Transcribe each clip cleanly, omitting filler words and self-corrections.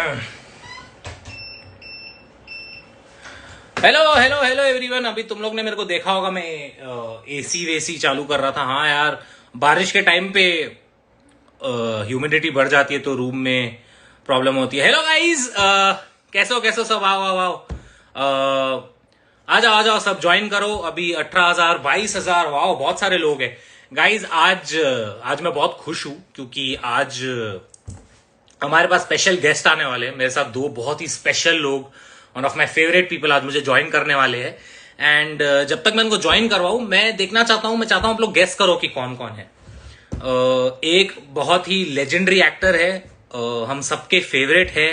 Hello hello hello everyone. अभी तुम लोग ने मेरे को देखा होगा, मैं एसी वेसी चालू कर रहा था। हाँ यार, बारिश के टाइम पे ह्यूमिडिटी बढ़ जाती है तो रूम में प्रॉब्लम होती है। हेलो गाइस, कैसे हो सब? आओ आओ आओ, आ जाओ सब ज्वाइन करो। अभी 18,000 22,000, वाह बहुत सारे लोग हैं गाइस। आज मैं बहुत खुश हूं क्योंकि आज हमारे पास स्पेशल गेस्ट आने वाले हैं। मेरे साथ दो बहुत ही स्पेशल लोग, one of my favourite people, आज मुझे ज्वाइन करने वाले हैं। एंड जब तक मैं उनको ज्वाइन करवाऊं, मैं देखना चाहता हूं, मैं चाहता हूं आप लोग गेस करो कि कौन कौन है। एक बहुत ही लेजेंडरी एक्टर है, हम सबके फेवरेट है,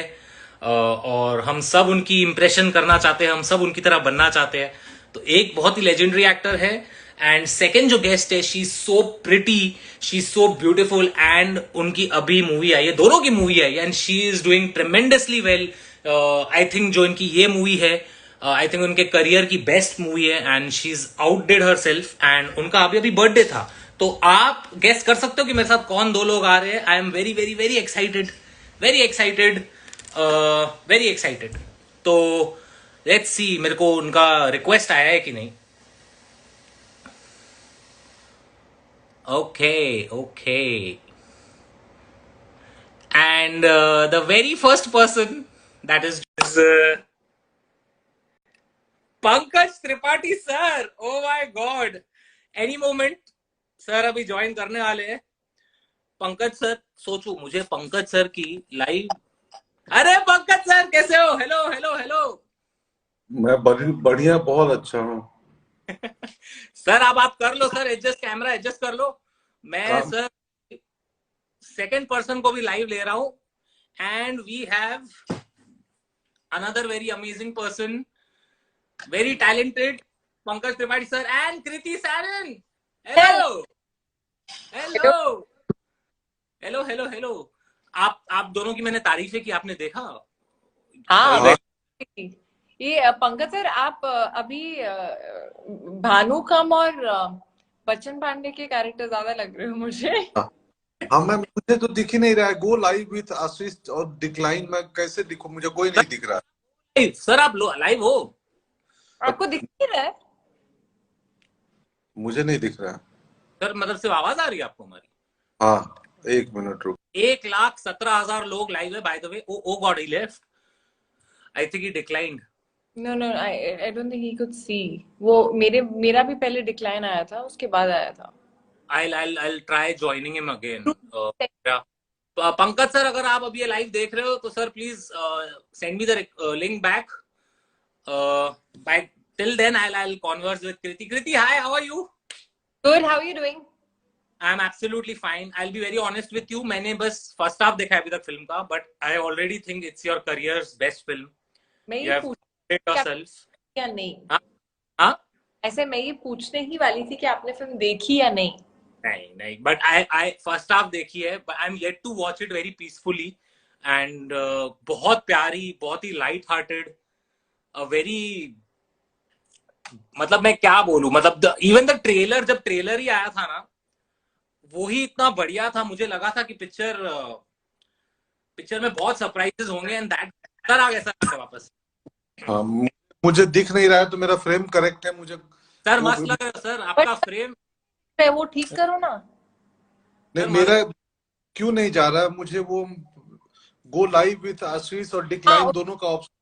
और हम सब उनकी इंप्रेशन करना चाहते हैं, हम सब उनकी तरह बनना चाहते हैं। तो एक बहुत ही लेजेंडरी एक्टर है। एंड सेकेंड जो गेस्ट है, she is so pretty, she is so beautiful, and उनकी अभी मूवी आई है, दोनों की मूवी आई है, and she is doing tremendously well. I think जो इनकी ये मूवी है, आई थिंक उनके करियर की बेस्ट मूवी है, and she is outdid herself. And उनका अभी अभी बर्थडे था। तो आप गेस कर सकते हो कि मेरे साथ कौन दो लोग आ रहे हैं। I am very very very excited, very excited, very excited. तो लेट्स सी, मेरे को उनका रिक्वेस्ट आया है कि नहीं। Okay okay, and the very first person that is Pankaj Tripathi sir. Oh my God, any moment sir अभी ज्वाइन करने वाले हैं। पंकज सर, सोचू मुझे पंकज सर की लाइव। अरे पंकज सर कैसे हो? Hello hello hello. मैं बढ़िया, बहुत अच्छा हूँ। सर आप बात कर लो सर, एडजस्ट कैमरा एडजस्ट कर लो। मैं काम। सर सेकंड पर्सन को भी लाइव ले रहा हूं, and we have another very amazing person, very talented, Pankaj Tripathi sir and Kriti Sanon. Hello. Hello hello hello hello hello. आप दोनों की मैंने तारीफें की, आपने देखा? हाँ, हाँ, ये पंकज सर, आप अभी भानुकम और बच्चन पांडे के कैरेक्टर ज्यादा लग रहे हो मुझे। हाँ, मैं मुझे तो दिख ही नहीं रहा है। गो लाइव विथ आशीष और डिक्लाइन में कैसे दिखूं? मुझे कोई नहीं दिख रहा सर आप लाइव हो? है। आपको दिख नहीं रहा है? मुझे नहीं दिख रहा है। सर मतलब सिर्फ आवाज आ रही है आपको हमारी? हाँ, एक मिनट रुक। 1,17,000 लोग लाइव है by the way. Oh god, he left. I think he declined. No no, I don't think he could see. वो मेरा भी पहले डिक्लाइन आया था, उसके बाद आया था। I'll try joining him again. Yeah. तो पंकज सर, अगर आप अभी ये लाइव देख रहे हो तो sir please send me the link back. Bye till then I'll converse with Kriti. Kriti, hi, how are you? Good, how are you doing? I'm absolutely fine. I'll be very honest with you. मैंने बस first half देखा है अभी तक film का, but I already think it's your career's best film. मैं You ये have पूछ played क्या yourself. या नहीं? हाँ हाँ। ऐसे मैं ये पूछने ही वाली थी कि आपने फिल्म देखी या नहीं। नहीं नहीं, बट आई फर्स्ट हाफ देखी है, but I am yet to watch it very peacefully. And बहुत प्यारी, बहुत ही लाइट हार्टेड, वेरी, मतलब मैं क्या बोलूं, मतलब इवन द ट्रेलर, जब ट्रेलर ही आया था ना, वो ही इतना बढ़िया था। मुझे लगा था कि पिक्चर में बहुत सरप्राइजेस होंगे, एंड दैट सर आ गया सर वापस। हाँ, मुझे दिख नहीं रहा है तो मेरा फ्रेम करेक्ट है। मुझे सर वो मस्त लग रहा है सर, बट आपका फ्रेम। वो ठीक करो ना। नहीं, सर मस्त। मेरा क्यों नहीं जा रहा है? मुझे वो गो लाइव विथ आशीष और डिक्लाइन हाँ, दोनों का ऑप्शन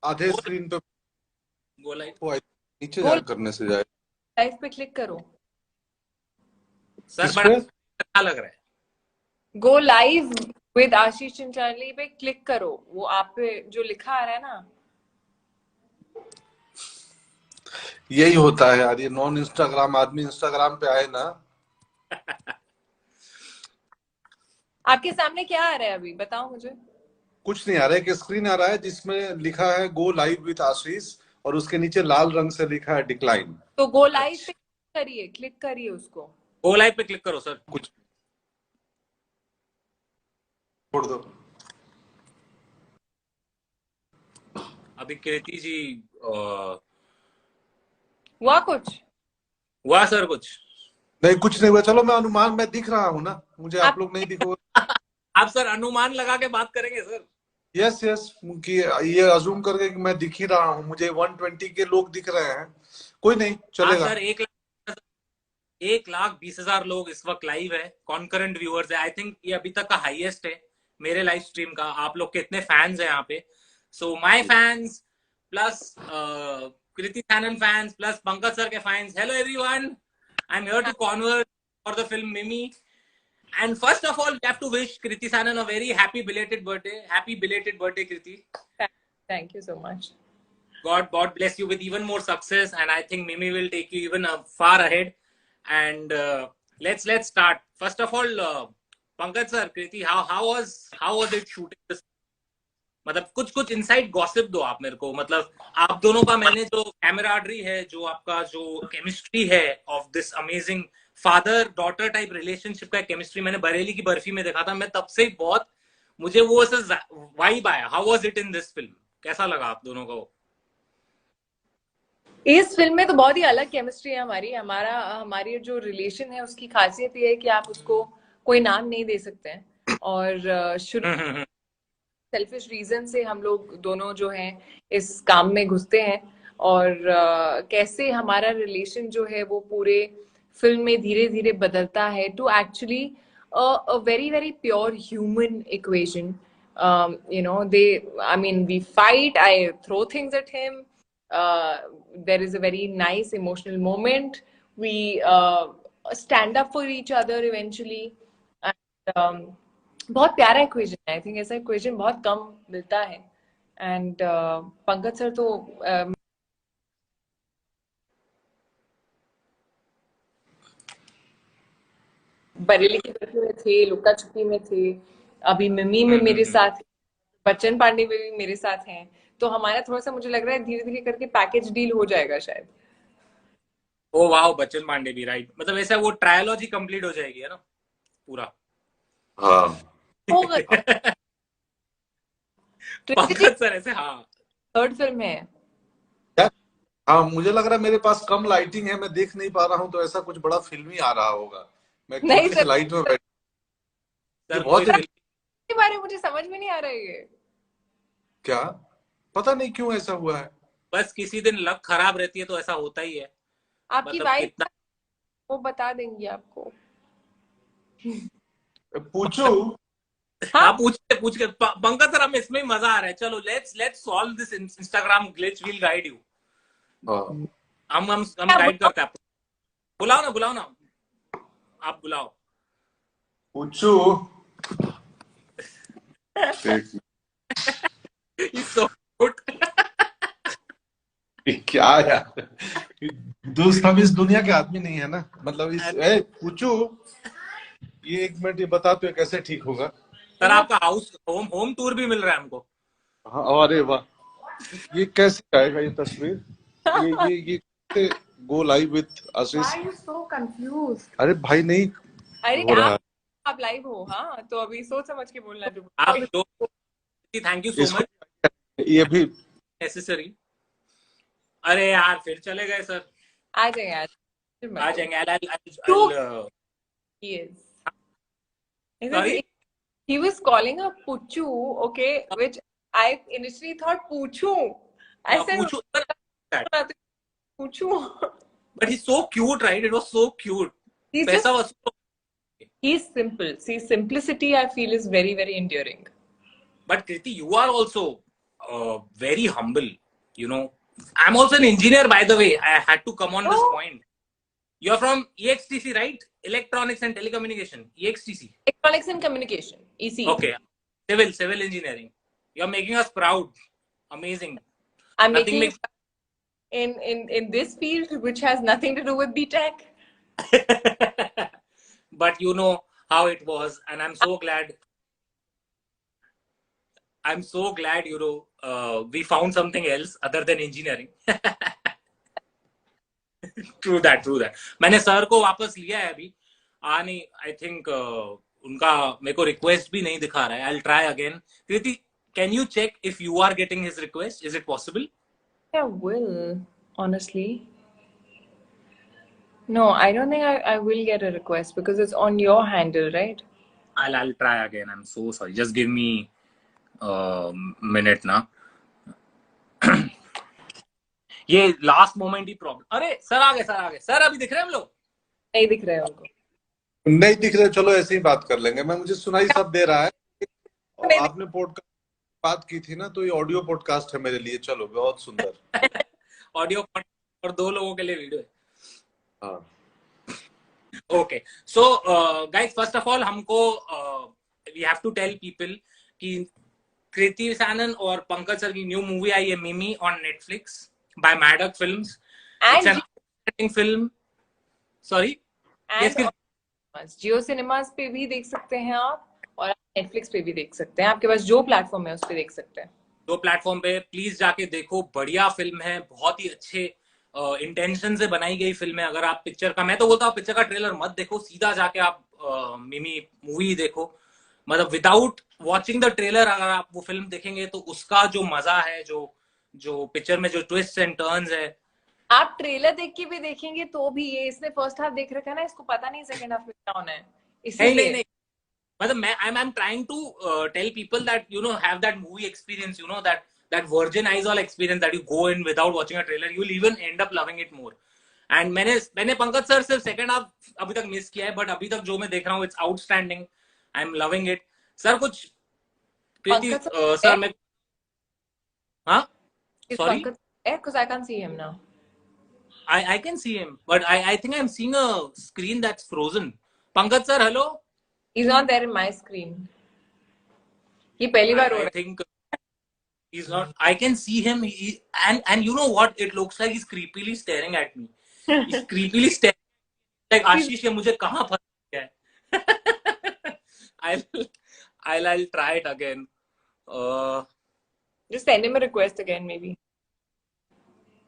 आधे गो स्क्रीन पे गो लाइव। वो नीचे गो जा करने से जाए। लाइव पे क्लिक करो। सर किस बड़ा पे? अच्छा लग रहा है। गो लाइव विद आशीष चिंचाली पे क्लिक करो, वो आप पे जो लिखा आ रहा है ना। यही होता है यार, ये नॉन इंस्टाग्राम आदमी इंस्टाग्राम पे आए ना। आपके सामने क्या आ रहा है अभी, बताओ मुझे। कुछ नहीं आ रहा है। एक स्क्रीन आ रहा है जिसमें लिखा है गो लाइव विथ आशीष और उसके नीचे लाल रंग से लिखा है डिक्लाइन। तो गो लाइव पे अच्छा, क्लिक करिए उसको। गो लाइव पे क्लिक करो सर। कुछ छोड़ दो। अभी कृति जी हुआ कुछ? हुआ सर कुछ? नहीं, कुछ नहीं हुआ। चलो, मैं दिख रहा हूँ ना, मुझे आप आप लोग नहीं दिखो। आप सर अनुमान लगा के बात करेंगे सर? यस यस, कि ये अजूम करके कि मैं दिख ही रहा हूँ, मुझे 120 के लोग दिख रहे हैं, कोई नहीं हाँ चलेगा। सर, 1,20,000 लोग इस वक्त लाइव है, कॉन्करेंट व्यूअर्स है। आई थिंक ये अभी तक का हाईएस्ट है मेरे लाइव स्ट्रीम का। आप लोग के इतने फैंस हैं यहाँ पे। So my fans plus Kriti Sanon fans plus Pankaj sir के fans, hello everyone, I am here to converse for the film Mimi. And first of all, we have to wish Kriti Sanan a very happy belated birthday. Happy belated birthday, Kriti. Thank you so much. God bless you with even more success, and I think Mimi will take you even far ahead. And let's start. First of all, Pankaj sir, Kriti, how was it shooting this? मतलब कुछ कुछ inside gossip दो आप मेरे को। मतलब आप दोनों का मैंने जो कैमराडरी है, जो आपका जो केमिस्ट्री है of this amazing father daughter type relationship का केमिस्ट्री मैंने बरेली की बर्फी में देखा था। मैं तब से बहुत मुझे वो ऐसा वाइब आया। How was it in this film? कैसा लगा आप दोनों को? इस फिल्म में तो बहुत ही अलग केमिस्ट्री है हमारी जो रिलेशन है उसकी खासियत ये है कि आप उसको कोई नाम नहीं दे सकते हैं। और शुरू सेल्फिश रीजन से हम लोग दोनों जो हैं इस काम में घुसते हैं। और कैसे हमारा रिलेशन जो है वो पूरे फिल्म में धीरे धीरे बदलता है to actually a very very pure human equation. You know, I mean, we fight, I throw things at him. There is a very nice emotional moment. We stand up for each other eventually. And, बहुत प्यारा equation है। I think ऐसा equation बहुत कम मिलता है। And Pankaj sir तो बरेली की बर्फी में थे, लुक्का छुपी में थे, अभी मिमी में मेरे साथ, बच्चन पांडे में भी मेरे साथ हैं। तो हमारा थोड़ा सा मुझे लग रहा है धीरे धीरे करके पैकेज डील हो जाएगा शायद। ओ वाह, बच्चन पांडे भी, राइट। मतलब ऐसा वो ट्रायलॉजी कंप्लीट हो जाएगी है ना पूरा। हाँ होगा। पंकज सर ऐसे, हाँ। थर्ड फिल्म है। हाँ, मुझे लग रहा है मेरे पास कम लाइटिंग है, मैं देख नहीं पा रहा हूँ, तो ऐसा कुछ बड़ा फिल्मी आ रहा होगा। मैं नहीं क्योंकि सर, लाइट में बैठ, ये सर कोई बहुत फिल्म के बारे में मुझे समझ में नहीं आ रहा है ये। क्या पता नहीं क्यों ऐसा हुआ है। बस किसी दिन लक खराब रहती है तो ऐसा होता ही है। आपकी मतलब वाइफ कितना वो बता देंगी आपको। पूछू? हाँ, आप पूछ के पंकज सर, हमें इसमें ही मजा आ रहा है। चलो let's solve this Instagram glitch, will guide you. हाँ, हम गाइड करते हैं आपको। बुलाओ ना, आप बुलाओ। पूछू? He's so good. क्या यार, दोस्त हम इस दुनिया के आदमी नहीं है ना, मतलब इस पूछू, ये एक मिनट, ये बता तो कैसे ठीक होगा। सर आपका हाउस होम टूर भी मिल रहा है हमको। हाँ, अरे वाह, ये कैसे आएगा ये तस्वीर? ये कैसे go live with Ashish? Why are you so confused? अरे भाई नहीं अरे हो रहा आप लाइव हो, हाँ, तो अभी सोच समझ के बोलना जो आप दो, थैंक यू है सो मच। इसको, ये भी नेसेसरी। अरे यार फिर चले गए सर। आ जाएंगे आ जाएंगे। He is. Sorry, He was calling her Puchu, okay, which I initially thought Puchu. I said पूछू Puchu. But he so cute, right? It was so cute. He's पैसा just, वसूल। he's simple. See, simplicity I feel is very, very endearing. But Kriti, you are also very humble. You know, I'm also an engineer, by the way. I had to come on this point. You're from EXTC, right? Electronics and Telecommunication. EXTC. Electronics and Communication, EC. Okay. Civil engineering. You're making us proud. Amazing. I'm Nothing making in this field, which has nothing to do with BTech. But you know how it was, and I'm so glad. You know, we found something else other than engineering. True that. मैंने sir को वापस लिया है अभी। नहीं, I think उनका मेरे को रिक्वेस्ट भी नहीं दिखा रहा है। I will try again. Kriti, can you check if you are getting his request? Is it possible? I will, honestly. No, I don't think I will get a request because it's on your handle, right? I'll try again. I'm so sorry. Just give me minute ना, ये last moment ही problem. अरे sir आ गए, sir आ गए, sir अभी दिख रहे हैं हम लोग? नहीं दिख रहे हैं उनको। नहीं दिख रहे, चलो ऐसे ही बात कर लेंगे। मैं मुझे सुनाई सब दे रहा है। और नहीं आपने पॉडकास्ट बात की थी ना, तो ये ऑडियो पॉडकास्ट है मेरे लिए। चलो बहुत सुंदर। ऑडियो और 2 लोगों के लिए वीडियो है। हाँ okay, so guys, first of all हमको we have to tell people कि कृति सैनन और पंकज सर की न्यू मूवी आई है Mimi on Netflix by Maddock films. It's and an outstanding film. Sorry, yes, and Jio cinemas पे भी देख सकते हैं आप, और नेटफ्लिक्स पे भी देख सकते हैं। आपके पास जो प्लेटफॉर्म है उस पे देख सकते हैं। 2 प्लेटफॉर्म पे प्लीज जाके देखो, बढ़िया फिल्म है, बहुत ही अच्छे इंटेंशन से बनाई गई फिल्म है। अगर आप पिक्चर का, मैं तो बोलता हूँ पिक्चर का ट्रेलर मत देखो, सीधा जाके आप मिमी मूवी देखो। मतलब विदाउट वॉचिंग द ट्रेलर अगर आप वो फिल्म देखेंगे तो उसका जो मजा है, जो जो पिक्चर में जो ट्विस्ट एंड टर्न्स है। आप ट्रेलर देख के भी देखेंगे तो भी, ये इसने फर्स्ट हाफ देख रखा है ना, इसको पता नहीं सेकंड हाफ में क्या होना है, नहीं नहीं इसीलिए। नहीं, मतलब मैं I'm trying to tell people that have that movie experience, that virgin eyes all experience that you go in without watching a trailer, you'll even end up loving it more. And मैंने Pankaj sir सिर्फ second half अभी तक miss किया है, but अभी तक जो मैं देख रहा हूँ it's outstanding. I am loving it. Sir कुछ कृति पंकज सर मैं, हाँ sorry, Pankaj because I can't see him now. I can see him, but I think I'm seeing a screen that's frozen. Pankaj sir hello. He's not there in my screen. ये पहली बार हो I रहा think he's not. I can see him. And you know what? It looks like he's creepily staring at me. He's है। creepily staring like He's- Ashish, ये मुझे कहाँ फंस गया है? I'll I'll try it again. Uh, Just send him a request again, maybe.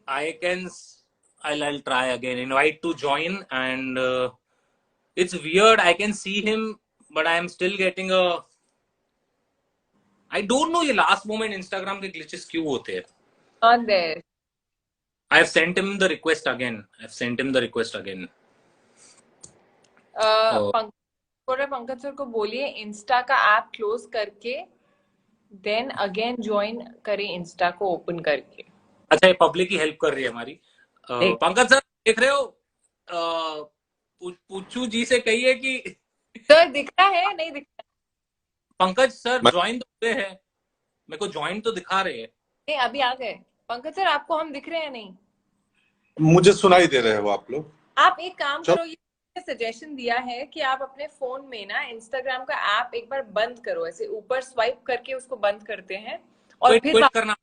I can. I'll try again. Invite to join, and it's weird. I can see him, but I am still getting a. I don't know ये last moment Instagram के glitches क्यों होते हैं. Not there. I've sent him the request again. I've sent him the request again. Oh. Pankaj sir को बोलिए Insta का app close करके then again join करें इंस्टा को ओपन करके। अच्छा, ये पब्लिक की हेल्प कर रही है हमारी। देख पंकज सर देख रहे हो? पुच्चू जी से कहिए कि सर दिख रहा है, नहीं दिख रहा पंकज सर मैं- ज्वाइन तो हुए हैं, मेरे को ज्वाइन तो दिखा रहे हैं। नहीं, अभी आ गए। पंकज सर आपको हम दिख रहे हैं नहीं? मुझे सुनाई दे रहे हो आप लोग। आप एक काम चलो। करो, ये सजेशन दिया है कि आप अपने फोन में ना इंस्टाग्राम का ऐप एक बार बंद करो, ऐसे ऊपर स्वाइप करके उसको बंद करते हैं और क्विट फिर क्विट करना।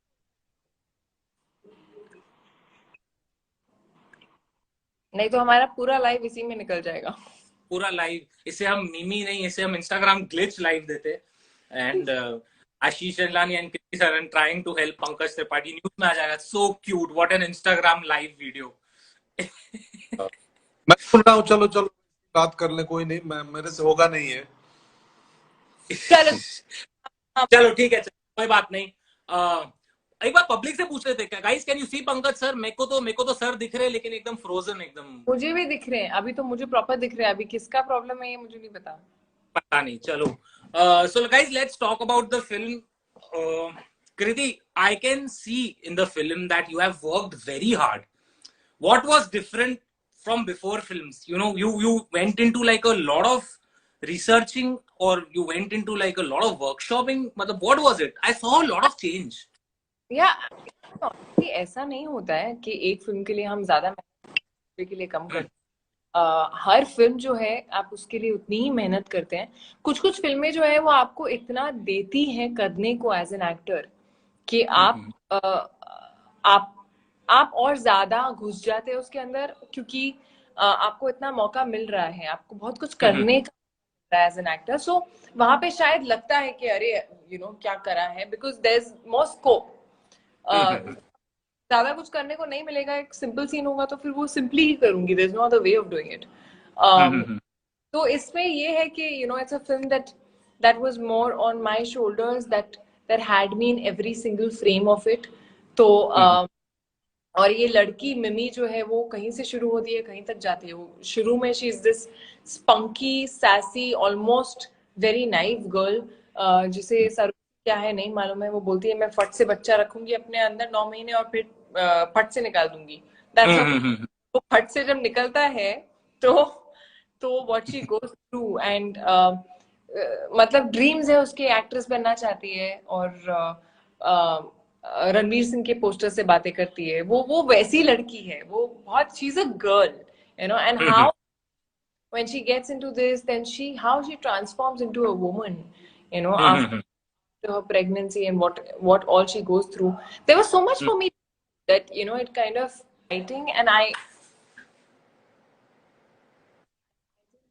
नहीं तो हमारा पूरा लाइव इसी में निकल जाएगा। पूरा लाइव, इसे हम मीमी नहीं, इसे हम इंस्टाग्राम ग्लिच लाइव देते। And Ashish Chandlani and Kriti sir and trying to help Pankaj Tripathi, news में आ जाएगा। So cute, what an Instagram live video. मैं सुन रहा हूँ। चलो चलो बात कर ले, कोई नहीं, मैं मेरे से होगा नहीं है। चलो चलो ठीक है, कोई बात नहीं। एक बार पब्लिक से पूछ रहे थे क्या, guys can you see Pankaj sir? मेरे को तो सर दिख रहे हैं लेकिन एकदम फ्रोजन, एकदम मुझे भी दिख रहे हैं, अभी तो मुझे प्रॉपर दिख रहे हैं। अभी किसका प्रॉब्लम है ये मुझे नहीं पता। पता नहीं। चलो, so guys let's talk about the film. Kriti, I can see in the film that you have worked very hard. What was different from before films? You went into like a lot of researching, or you went into like a lot of workshopping. मतलब what was it? I saw a lot of change. या ऐसा नहीं होता है कि एक film के लिए हम ज्यादा मेहनत के लिए कम करते हैं। हर फिल्म जो है आप उसके लिए उतनी ही मेहनत करते हैं। कुछ कुछ फिल्में जो है वो आपको इतना देती हैं करने को एज एन एक्टर कि आप और ज्यादा घुस जाते हैं उसके अंदर, क्योंकि आपको इतना मौका मिल रहा है, आपको बहुत कुछ करने का एज एन एक्टर। सो वहां पे शायद लगता है कि अरे क्या करा है, because there is more scope. ज्यादा कुछ करने को नहीं मिलेगा। एक सिंपल सीन होगा तो फिर वो सिंपली ही करूंगी, there is no other way of doing it. तो इसमें ये है कि it's a film that was more on my shoulders, that had me in every single frame of it. तो और ये लड़की मिमी जो है वो कहीं से शुरू होती है कहीं तक जाती है। वो शुरू में she is this spunky sassy almost very naive girl, जिसे क्या है नहीं मालूम है, वो बोलती है मैं फट से बच्चा रखूंगी अपने अंदर 9 महीने और फिर फट से निकाल दूंगी। That's how. तो फट से जब निकलता है तो what she goes through and मतलब ड्रीम्स है उसके, एक्ट्रेस बनना चाहती है और रणवीर सिंह के पोस्टर से बातें करती है। वो वैसी लड़की है, वो बहुत, she is a girl, you know. And how when she gets into this, then how she transforms into a woman, you know, after her pregnancy and what all she goes through. There was so much for me that, you know, it kind of exciting, and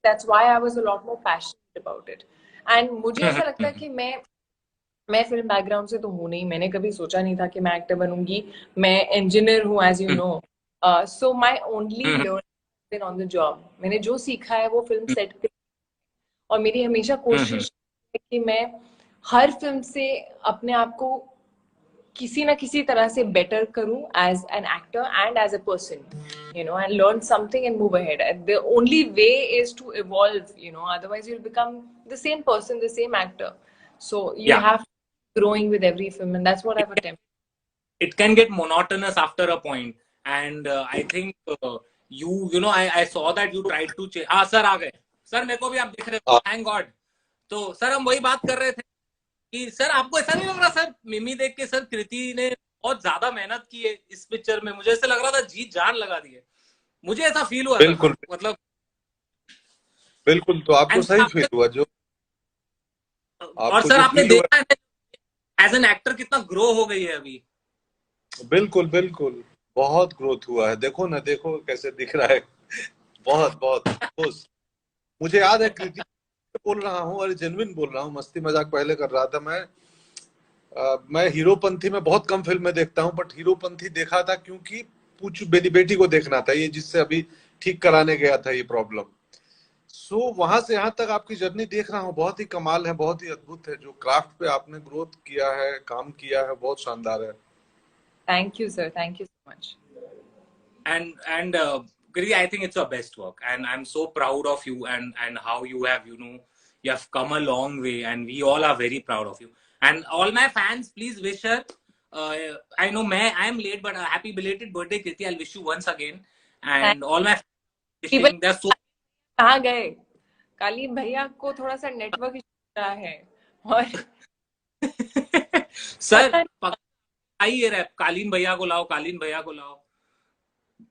that's why I was a lot more passionate about it. And मुझे ऐसा लगता है कि मैं film background से तो हूँ नहीं, मैंने कभी सोचा नहीं था कि मैं एक्टर बनूंगी। मैं इंजीनियर हूँ, as you know. So my only learning on the job, मैंने जो सीखा है वो फिल्म सेट पे। और मेरी हमेशा कोशिश है कि मैं हर फिल्म से अपने आप को किसी ना किसी तरह से बेटर करूं as an actor and as a person, you know, and learn something and move ahead. And the only way is to evolve, you know, otherwise you'll become the same person, the same actor. So you Yeah. have to growing with every film, and that's what I've attempted. It can get monotonous after a point, and I think you know, I saw that you tried to change. हाँ sir आ गए sir, मेरे को भी आप दिख रहे हो, thank God. तो सर हम वही बात कर रहे थे कि सर आपको ऐसा नहीं लग रहा सर, मिमी देख के सर कृति ने बहुत ज्यादा मेहनत की है इस पिक्चर में, मुझे ऐसा लग रहा था जी जान लगा दी है, मुझे ऐसा फील हुआ बिल्कुल सर, मतलब बिल्कुल। तो आपको सही फील हुआ जो और आपको सर जो आपने फील हुआ। देखा है एज एन एक्टर कितना ग्रो हो गई है अभी। बिल्कुल बिल्कुल, बहुत ग्रोथ हुआ है। देखो ना, देखो कैसे दिख रहा है। बहुत बहुत दोस्त, मुझे याद है कृति बोल रहा हूँ और जेन्युइन बोल रहा हूँ, मस्ती मजाक पहले कर रहा था मैं। मैं हीरोपंथी में बहुत कम फिल्में देखता हूँ, बट हीरोपंथी देखा था क्योंकि पूछू मेरी बेटी को देखना था, ये जिससे अभी ठीक कराने गया था ये प्रॉब्लम। सो वहां से यहाँ तक आपकी जर्नी देख रहा हूँ, बहुत ही कमाल है, बहुत ही अद्भुत है। जो क्राफ्ट पे आपने ग्रोथ किया है, काम किया है, बहुत शानदार है। Thank you, sir. Thank you so much. And Kriti, I think it's your best work, and I'm so proud of you and how you have, you know, you have come a long way, and we all are very proud of you. And all my fans, please wish her. I know I am late, but happy belated birthday, Kriti. I'll wish you once again, Thank and all my fans you. wishing. They're so कहाँ गए? कालीन भैया को थोड़ा सा network issue रहा है और सर पता आइए रैप, कालीन भैया को लाओ, कालीन भैया को लाओ।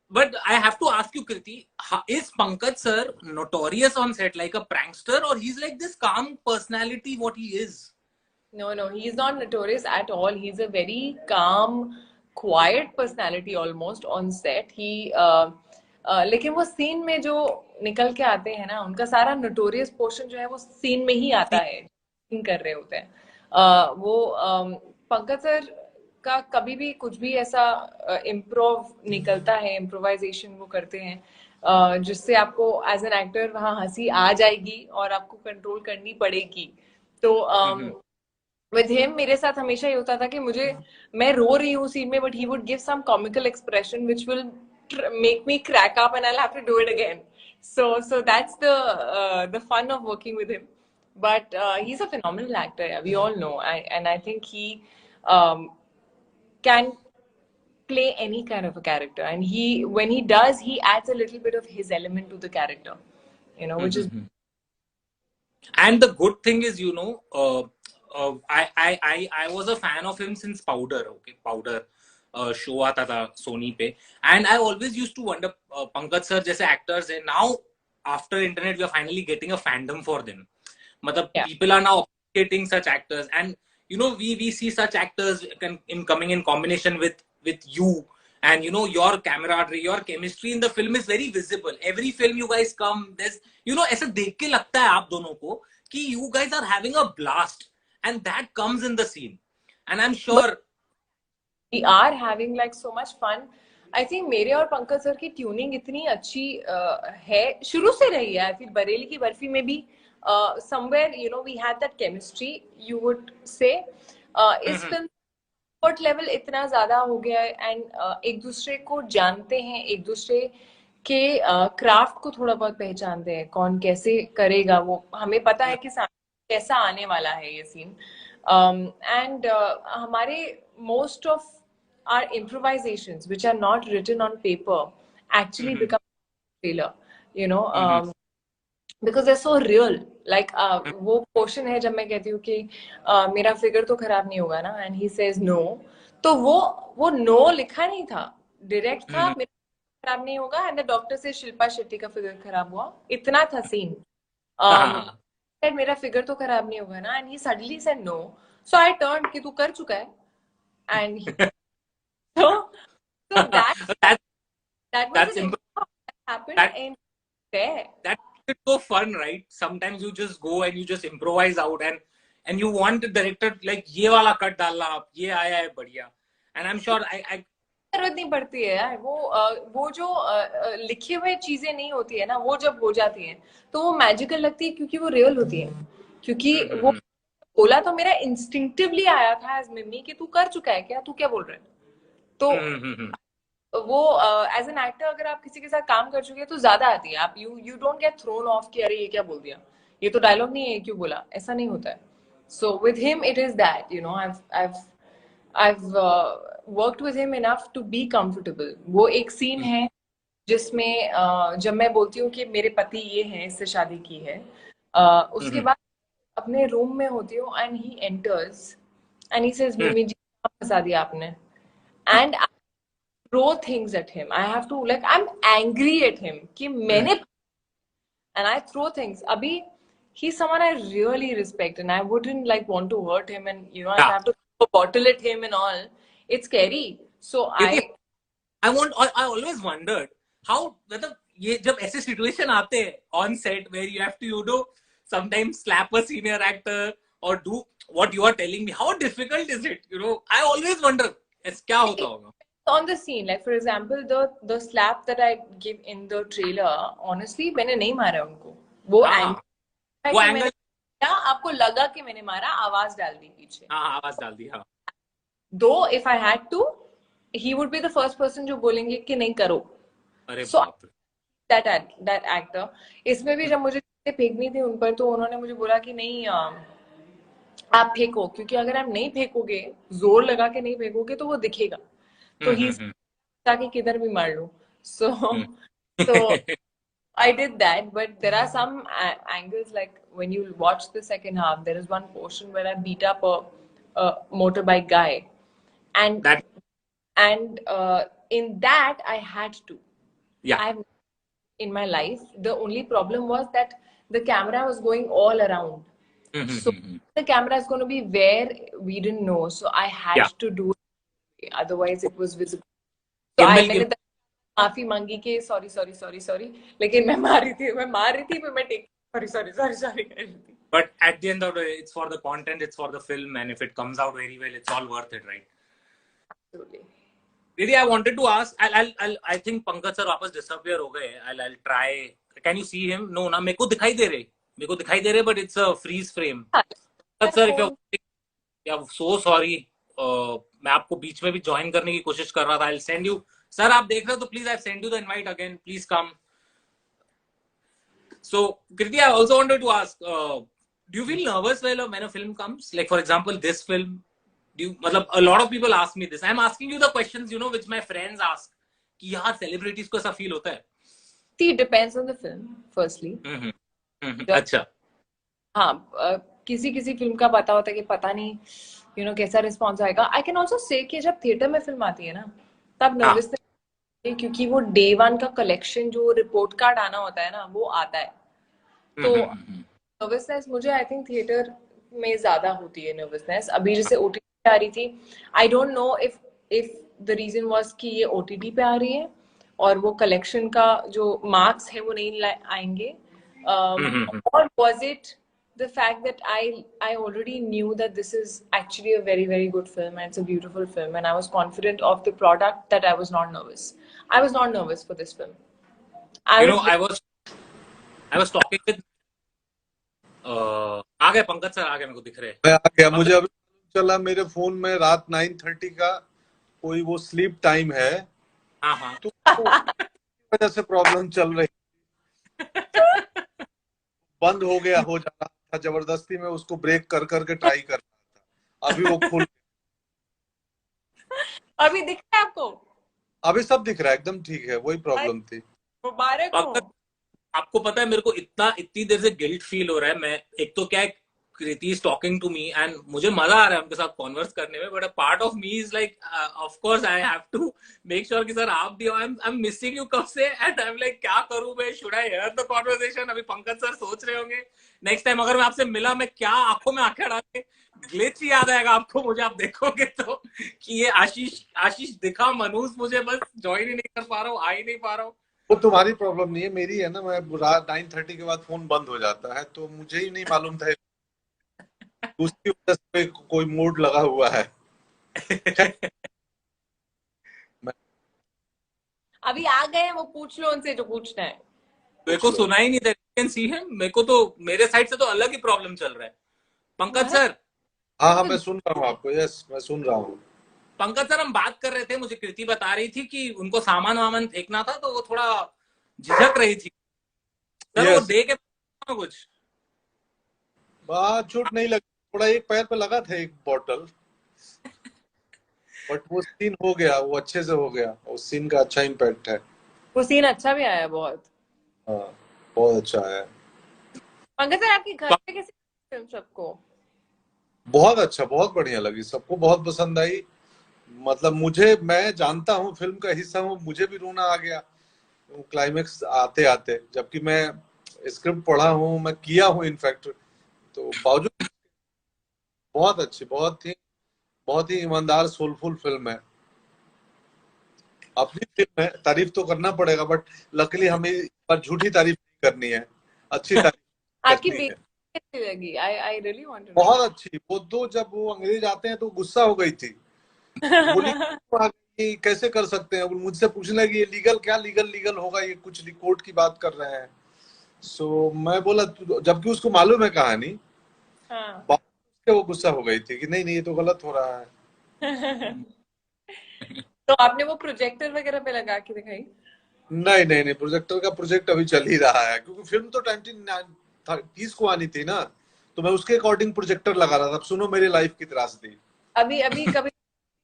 But I have to ask you, Kriti, is Pankaj sir notorious on set like a prankster, or he's like this calm personality? What he is? No, he's not notorious at all. He's a very calm, quiet personality almost on set. लेकिन वो scene में जो निकल के आते हैं ना, उनका सारा नोटोरियस पोर्शन जो है वो सीन में ही आता है, सीन कर रहे होते हैं। पंकज सर का कभी भी कुछ भी ऐसा इम्प्रोव निकलता है, इम्प्रोवाइजेशन वो करते हैं जिससे आपको एज एन एक्टर वहां हंसी आ जाएगी और आपको कंट्रोल करनी पड़ेगी। तो विद हिम मेरे साथ हमेशा ये होता था कि मैं रो रही हूँ सीन में, but he would give some comical expression which will make me crack up and I'll have to do it again. So that's the fun of working with him. But he's a phenomenal actor. Yeah, we all know, and I think he can play any kind of a character, and when he does, he adds a little bit of his element to the character, you know, which is. And the good thing is, you know, I was a fan of him since Powder. Okay, Powder show आता था सोनी पे, and I always used to wonder, Pankaj sir जैसे actors है, now after internet we are finally getting a fandom for them. मतलब people are now appreciating such actors, and you know we see such actors coming in combination with you, and you know your camaraderie, your chemistry in the film is very visible. Every film you guys come, there's, you know, ऐसा देख के लगता है आप दोनों को कि you guys are having a blast, and that comes in the scene, and I'm sure we are having like so much fun. I think मेरे और पंकज सर की ट्यूनिंग इतनी अच्छी है, शुरू से रही है। फिर बरेली की बर्फी में भी somewhere, you know, we had that chemistry, you would say. इस फिल्म कंफर्ट लेवल इतना ज्यादा हो गया है, एंड एक दूसरे को जानते हैं, एक दूसरे के क्राफ्ट को थोड़ा बहुत पहचानते हैं, कौन कैसे करेगा, वो हमें पता है कि कैसा आने वाला है ये सीन। And हमारे most of our improvisations which are not written on paper actually become trailer, you know, because they're so real. Like वो क्वेश्चन है जब मैं कहती हूँ कि मेरा फिगर तो खराब नहीं होगा ना, and he says no, तो वो no लिखा नहीं था, डायरेक्ट था, मेरा खराब नहीं होगा, एंड द डॉक्टर से शिल्पा शेट्टी का फिगर खराब हुआ, इतना था सीन. said मेरा फिगर तो खराब नहीं होगा ना, and he suddenly said no, so I turned कि तू कर चुका है, and so that was that's an that happened in there. That's so fun, right? Sometimes you just go and you just improvise out, and you want the director like ये वाला cut डालना आप, ये आया है बढ़िया, and I'm sure I जरूरत नहीं पड़ती है यार, वो जो लिखे हुए चीजें नहीं होती है ना, वो जब हो जाती हैं तो वो मैजिकल लगती है, क्योंकि वो रियल होती है. क्योंकि वो बोला तो मेरा इंस्टिंक्टिवली आया था एज मिमी कि तू कर चुका है क्या, तू क्या बोल रहा है. तो वो एज एन एक्टर अगर आप किसी के साथ काम कर चुके हैं तो ज्यादा आती है. आप you don't get thrown off कि अरे ये क्या बोल दिया, ये तो डायलॉग नहीं है, ये क्यों बोला, ऐसा नहीं होता है. So with him it is that, you know, I've worked with him enough to be comfortable. वो एक सीन है जिसमें जब मैं बोलती हूँ कि मेरे पति ये हैं, इससे शादी की है, उसके बाद अपने रूम में होती हूँ and he enters and he says Mimi ji फंसा दिया आपने, and I throw things at him. I have to like I am angry at him कि मैंने, एंड आई थ्रो थिंग्स. अभी he's someone I really respect and I wouldn't like want to hurt him, and you know I have to bottle at him and all. It's scary. So I always wondered how, मतलब ये जब ऐसे situation आते हैं on set where you have to, you know, sometimes slap a senior actor or do what you are telling me, how difficult is it, you know? I always wonder क्या होता होगा on the scene. Like for example the slap that I give in the trailer, honestly मैंने नहीं मारा उनको, वो angle आपको लगा कि मैंने मारा, आवाज डाल दी पीछे. आवाज डाल दी. Though if I had to he would be the first person जो बोलेंगे कि नहीं करो. सो दैट एक्टर, इसमें भी जब मुझे फेंकनी थी उन पर तो उन्होंने मुझे बोला कि नहीं आप फेंको, क्योंकि अगर आप नहीं फेंकोगे, जोर लगा के नहीं फेंकोगे तो वो दिखेगा, तो ही ताकि किधर भी मार लो. so I did that, but there are some angles, like when you watch the second half, there is one portion where I beat up a motorbike guy, and in that I had to. I've in my life, the only problem was that the camera was going all around. So the camera is going to be where we didn't know, so I had to do it, otherwise it was visible. So I माफी मांगी कि sorry, लेकिन मैं मार रही थी पर मैं टेक सॉरी कर रही थी. But at the end of the day, it's for the content, it's for the film, and if it comes out very well, it's all worth it, right? Absolutely. Really, I wanted to ask. I think Pankaj sir वापस disappear हो गए. I'll try. Can you see him? No, ना मेरे को दिखाई दे रहे, but it's a freeze frame. Pankaj sir, if you're so sorry. मैं आपको बीच में भी ज्वाइन करने की कोशिश कर रहा था. I'll send you. सर आप देख रहे हो तो please I send you the invite again, please come. So Kriti, I also wanted to ask, do you feel nervous when a film comes, like for example this film, मतलब a lot of people ask me this. I'm asking you the questions, you know, which my friends ask, कि यार celebrities को ऐसा feel होता है. See, it depends on the film, firstly. अच्छा. हाँ, किसी फिल्म का पता होता है कि पता नहीं, you know, कैसा रिस्पॉन्स आएगा. I can also say कि जब थिएटर में फिल्म आती है ना, तब नर्वस, क्योंकि वो डे वन का कलेक्शन जो रिपोर्ट कार्ड आना होता है ना, वो आता है. तो नर्वसनेस मुझे आई थिंक थिएटर में ज्यादा होती है नर्वसनेस. अभी जैसे ओटीटी आ रही थी, I don't know if the reason was कि ये ओटीटी पे आ रही है और वो कलेक्शन का जो मार्क्स है वो नहीं आएंगे, और was it the fact that I already knew that this is actually a very, very good film and it's a beautiful film and I was confident of the product that I was not nervous. I was not nervous for this film. I was talking with आ गए Pankaj sir, आ गए, मेरे को दिख रहे हैं. आ गया. मुझे अभी चला मेरे फोन में रात 9:30 का कोई वो स्लीप टाइम है. तो वजह से प्रॉब्लम चल रही, बंद हो गया, हो जा रहा था, जबरदस्ती में उसको ब्रेक कर करके ट्राई कर रहा था. अभी वो खुल, अभी दिख रहा है आपको? अभी सब दिख रहा है, एकदम ठीक है, वही प्रॉब्लम थी। मुबारक हो। पंकज, आपको पता है मेरे को इतनी देर से गिल्ट फील हो रहा है। मैं एक तो क्या है, Kriti is talking to me and मुझे मजा आ रहा है उनके साथ कॉन्वर्स करने में, but a part of me is like of course I have to make sure कि सर आप भी, आई एम मिसिंग यू कब से, एंड आई एम लाइक क्या करूं मैं, should I hear the conversation. अभी पंकज सर सोच रहे होंगे नेक्स्ट टाइम अगर मैं आपसे मिला मैं क्या आंखों में आंखें डाल के ग्लिच याद आएगा आपको मुझे, आप देखोगे तो कि ये आशीष आशीष दिखा, मनूज मुझे बस ज्वाइन ही नहीं कर पा रहा हूँ, आ ही नहीं पा रहा हूँ। वो तुम्हारी प्रॉब्लम नहीं है, मेरी है ना। मैं रात 9:30 के बाद फोन बंद हो जाता है, तो मुझे ही नहीं मालूम था उसकी वजह से कोई मूड लगा हुआ है। मैं अभी आ गए हैं, वो पूछ लो उनसे जो पूछना है। मेरे पूछ को लो। सुना ही नहीं था, कैन सी है। मेरे को तो मेरे साइड से तो अलग ही प्रॉब्लम चल रहा है। पंकज तुम्हारा सर, हाँ हाँ, मैं सुन रहा हूँ आपको। यस, मैं सुन रहा हूँ। पंकज सर हम बात कर रहे थे, मुझे कृति बता रही थी कि उनको सामान वामान फेंकना था तो वो थोड़ा झिझक रही थी। सर वो यस, दे के कुछ। बात चोट नहीं लगी, थोड़ा एक पैर पे लगा था एक बॉटल, बट वो सीन हो गया, वो अच्छे से हो गया। उस सीन का अच्छा इम्पैक्ट है। वो सीन अच्छा भी आया बहुत। हाँ, बहुत अच्छा है। पंकज सर, आपके घर पे कैसे फिल्म सबको? बहुत अच्छा, बहुत बढ़िया लगी, सबको बहुत पसंद आई। मतलब मुझे, मैं जानता हूँ, फिल्म का हिस्सा हूँ, मुझे भी रोना आ गया क्लाइमेक्स आते आते, जबकि मैं स्क्रिप्ट पढ़ा हूँ, मैं किया हूँ इनफैक्ट। तो बावजूद बहुत अच्छी, बहुत ही ईमानदार सोलफुल फिल्म है। अपनी फिल्म है, तारीफ तो करना पड़ेगा, बट लकीली हमें इस बार झूठी तारीफ नहीं करनी है, अच्छी तारीफ आपकी करनी बेटी है। कैसी लगी? आई आई रियली वांट बहुत अच्छी। वो दो, जब वो अंग्रेज आते हैं तो गुस्सा हो गई थी, टू बोली नो। कि कैसे कर सकते हैं। वो मुझसे पूछने लगी ये लीगल, क्या लीगल लीगल होगा, ये कुछ कोर्ट की बात कर रहे हैं। सो मैं बोला, जबकि उसको मालूम है कहानी, हाँ। बात उसके वो गुस्सा हो गई थी कि नहीं नहीं, ये तो गलत हो रहा है। तो आपने वो प्रोजेक्टर वगैरह पे लगा के दिखाई? नहीं नहीं नहीं, प्रोजेक्टर का प्रोजेक्ट अभी चल ही रहा है, क्योंकि फिल्म तो 2030 को आनी थी ना, तो मैं उसके अकॉर्डिंग प्रोजेक्टर लगा रहा था। अब सुनो मेरी लाइफ की त्रासदी। अभी अभी कभी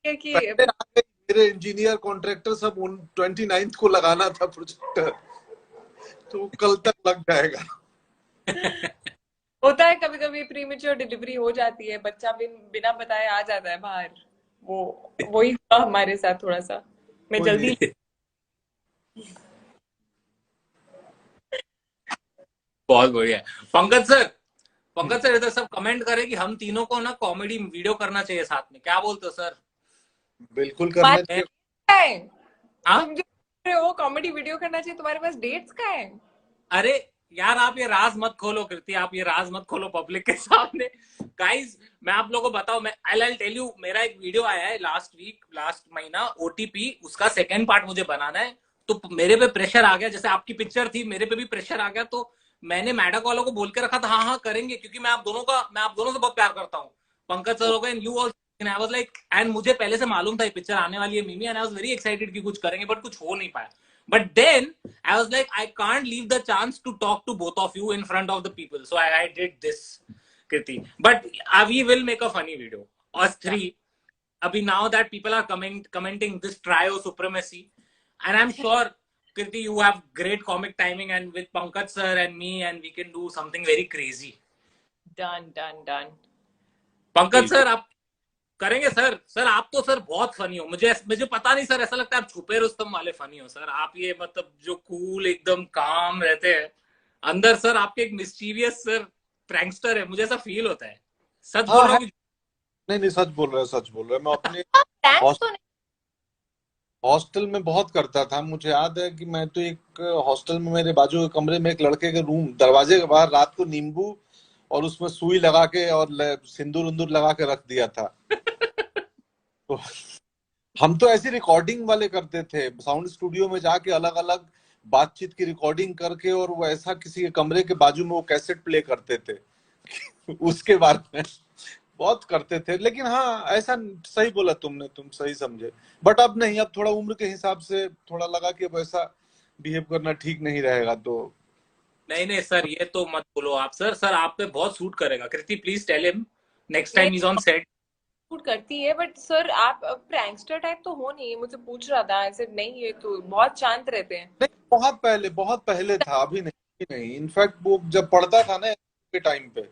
है कि पहले आ गए मेरे इंजीनियर कॉन्ट्रैक्टर सब, उन 29 को लगाना था प्रोजेक्टर, तो कल तक लग जाएगा। होता है कभी कभी प्रीमेच्योर डिलीवरी हो जाती है, बच्चा बिना बताए आ जाता है बाहर। वो वही हुआ हमारे साथ थोड़ा सा। मैं कोई जल्दी। नहीं। बहुत बढ़िया। पंकज सर, पंकज सर इधर सब कमेंट करें कि हम तीनों को ना कॉमेडी वीडियो करना चाहिए साथ में, क्या बोलते हो सर? बिल्कुल करना चाहिए। है हाँ, तुम जो बोल रहे हो कॉमेडी वीडियो करना चाहिए, तुम्हारे पास डेट्स का है? अरे यार आप ये राज मत खोलो कृति, आप ये राज मत खोलो पब्लिक के सामने। गाइस मैं आप लोगों को बताऊं, मैं आई टेल यू, मेरा एक वीडियो आया है लास्ट वीक, लास्ट महीना, ओटीपी, उसका सेकंड पार्ट मुझे बनाना है। तो मेरे पे प्रेशर आ गया, जैसे आपकी पिक्चर थी मेरे पे भी प्रेशर आ गया। तो मैंने मैडक वालों को बोल के रखा था हाँ हाँ करेंगे, क्योंकि मैं आप दोनों से बहुत प्यार करता हूँ, पंकज सर हो गए and you also. I was like, and मुझे पहले से मालूम था ये पिक्चर आने वाली है मिमी, and I was very excited कि कुछ करेंगे, बट कुछ हो नहीं पाया। But then I was like, I can't leave the chance to talk to both of you in front of the people. So I did this, Kriti. But we will make a funny video. Us three. Abhi now that people are commenting this trio supremacy, and I'm sure, Kriti, you have great comic timing, and with Pankaj sir and me, and we can do something very crazy. Done done done. Pankaj बिल्कुल। sir, आप करेंगे sir? Sir आप तो sir बहुत funny हो, मुझे मुझे पता नहीं सर, ऐसा लगता है आप छुपे रुस्तम वाले फनी हो सर। आप ये मतलब जो कूल एकदम काम रहते हैं अंदर, सर आपके एक मिस्चीवियस सर प्रैंकस्टर है, मुझे ऐसा फील होता है। सच बोल हाँ रहा है। हूँ कि नहीं नहीं, सच बोल रहे हैं, सच बोल रहे हैं। मैं अपने थैंक्स तो नहीं। हॉस्टल में बहुत करता था। मुझे याद है कि मैं तो एक हॉस्टल में, मेरे बाजू के कमरे में एक लड़के के रूम दरवाजे के बाहर रात को नींबू और उसमें सुई लगा के और सिंदूर उंदूर लगा के रख दिया था। तो हम तो ऐसी रिकॉर्डिंग वाले करते थे, साउंड स्टूडियो में जाके अलग अलग बातचीत की रिकॉर्डिंग करके, और वो ऐसा किसी के कमरे के बाजू में वो कैसेट प्ले करते थे। उसके बारे में बहुत करते थे। लेकिन हाँ, ऐसा सही बोला तुमने, तुम सही समझे। बट अब नहीं, अब थोड़ा उम्र के हिसाब से थोड़ा लगा कि अब ऐसा बिहेव करना ठीक नहीं रहेगा। तो नहीं नहीं सर, ये तो मत बोलो आप सर, सर आप पे बहुत सूट करेगा। कृति प्लीज टेल हिम नेक्स्ट ये time is on set. Shoot करती है, बट सर आप प्रैंकस्टर टाइप तो हो नहीं, मुझे पूछ रहा था ऐसे। नहीं, ये तो बहुत शांत रहते हैं। नहीं, बहुत पहले था, अभी नहीं। नहीं, इनफैक्ट वो जब पढ़ता था ना के टाइम पे,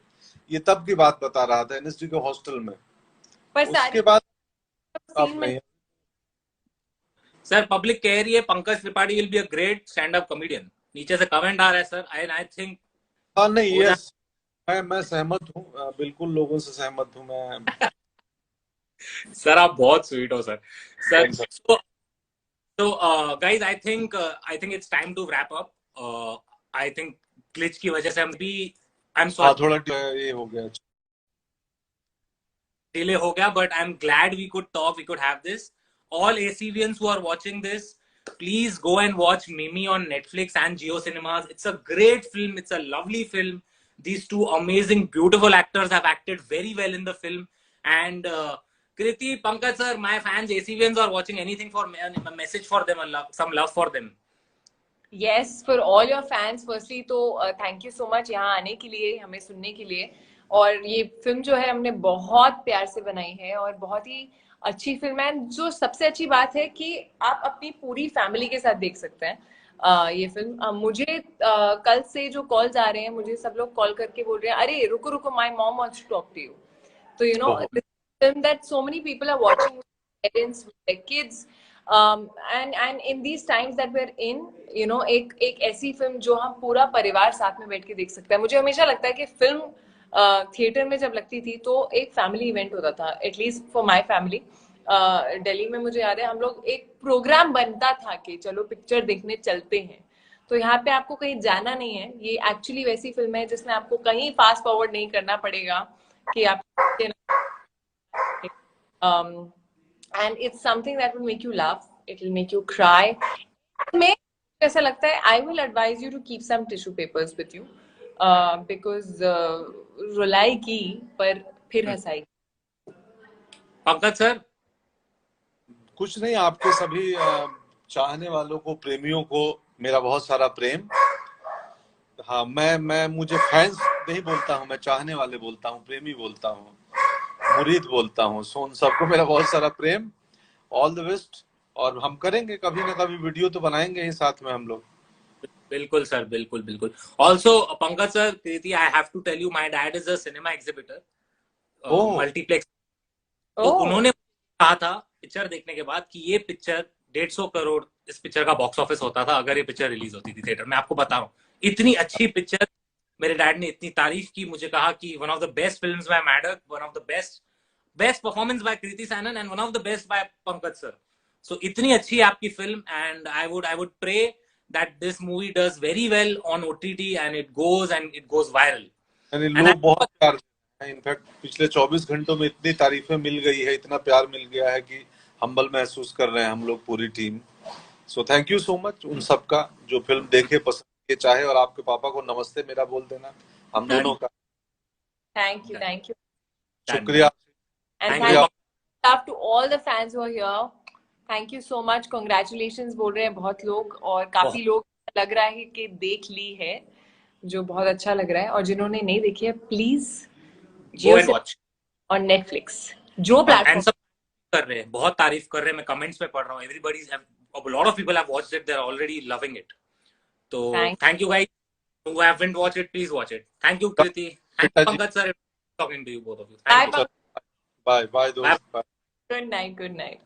ये तब की बात बता रहा था, एनएसडी के हॉस्टल में। पर उसके सारी बाद अब सीन में नहीं। सर पब्लिक कह रही है Pankaj Tripathi will be a great stand up comedian, नीचे से कमेंट आ रहा है सर। आई थिंक हाँ नहीं, हो यस, मैं सहमत हूँ, बिल्कुल लोगों से सहमत हूँ मैं। सर आप बहुत स्वीट हो sir. Sir Thanks, sir. so guys, I think it's time to wrap up. I think glitch की वजह से हम भी, I'm हाँ sorry थोड़ा ये हो गया। delay हो गया, but I'm glad we could talk, we could have this. All ACVians who are watching this, please go and watch Mimi on Netflix and Geo Cinemas. It's a great film. It's a lovely film. These two amazing, beautiful actors have acted very well in the film. And Kriti, Pankaj sir, my fans, ACVians are watching. Anything for a message for them, some love for them. Yes, for all your fans firstly तो thank you so much यहाँ आने के लिए, हमें सुनने के लिए। और ये फिल्म जो है हमने बहुत प्यार से बनाई है और बहुत ही अच्छी फिल्म है। जो सबसे अच्छी बात है कि आप अपनी पूरी फैमिली के साथ देख सकते हैं ये फिल्म। मुझे कल से जो कॉल्स आ रहे हैं, मुझे सब लोग कॉल करके बोल रहे हैं, अरे रुको रुको, my mom wants to talk to you. तो you know this film that so many people are watching, parents with their kids, and in these times that we're in, you know, एक ऐसी फिल्म जो हम पूरा परिवार साथ में बैठ के देख सकते हैं। मुझे हमेशा लगता है कि फिल्म थिएटर में जब लगती थी तो एक फैमिली इवेंट होता था, at least for my family. Delhi में मुझे याद है हम लोग एक प्रोग्राम बनता था कि चलो पिक्चर देखने चलते हैं। तो यहाँ पे आपको कहीं जाना नहीं है, ये एक्चुअली वैसी फिल्म है जिसमें आपको कहीं फास्ट फॉरवर्ड नहीं करना पड़ेगा कि आप and it's something that will make you laugh, it will make you cry. मैं ऐसा लगता है I will advise you to keep some tissue papers with you because रुलाएगी पर फिर हंसाएगी। पंकज सर, कुछ नहीं, आपके सभी चाहने वालों को, प्रेमियों को मेरा बहुत सारा प्रेम। हाँ, मैं मुझे फैंस नहीं बोलता हूँ, मैं चाहने वाले बोलता हूँ, प्रेमी बोलता हूँ, मुरीद बोलता हूँ। सो उन सबको मेरा बहुत सारा प्रेम, ऑल द बेस्ट। और हम करेंगे कभी ना कभी वीडियो तो बनाएंगे ही साथ में हम लोग। बिल्कुल सर, बिल्कुल बिल्कुल। Also Pankaj sir, Kriti, I have to tell you, my dad is a cinema exhibitor, multiplex. तो उन्होंने कहा था पिक्चर देखने के बाद कि ये पिक्चर 150 करोड़ इस पिक्चर का बॉक्स ऑफिस होता था अगर ये पिक्चर रिलीज होती थी थिएटर में। आपको बता रहा हूँ, इतनी अच्छी पिक्चर, मेरे डैड ने इतनी तारीफ की, मुझे कहा कि one of the best films by Maddock, one of the best performance by Kriti Sanon and one of the best by Pankaj sir. So इतनी अच्छी है आपकी film, and I would pray that this movie does very well on OTT and it goes viral. लोग बहुत प्यार देते हैं। In fact पिछले 24 घंटों में इतनी तारीफें मिल गई है, इतना प्यार मिल गया है कि हम्बल महसूस कर रहे हैं हम लोग, पूरी team. So thank you so much उन सबका जो फिल्म देखे, पसंद किए, चाहे। और आपके पापा को नमस्ते मेरा बोल देना, हम दोनों का। थैंक यू शुक्रिया। and thank you to all the fans who are here. Thank you so much, congratulations बोल रहे हैं बहुत लोग, और काफी लोग लग रहा है कि देख ली है, जो बहुत अच्छा लग रहा है। और जिन्होंने नहीं देखी है, please go and watch on Netflix, जो प्लेटफॉर्म कर रहे हैं, बहुत तारीफ कर रहे हैं, मैं कमेंट्स में पढ़ रहा हूँ, everybody, a lot of people have watched it, they're already loving it. So thank you guys who haven't watched it, please watch it. Thank you Kriti, thank you Pankaj sir, talking to you both of you. Thank you. Bye bye दोस्त, bye. Good night.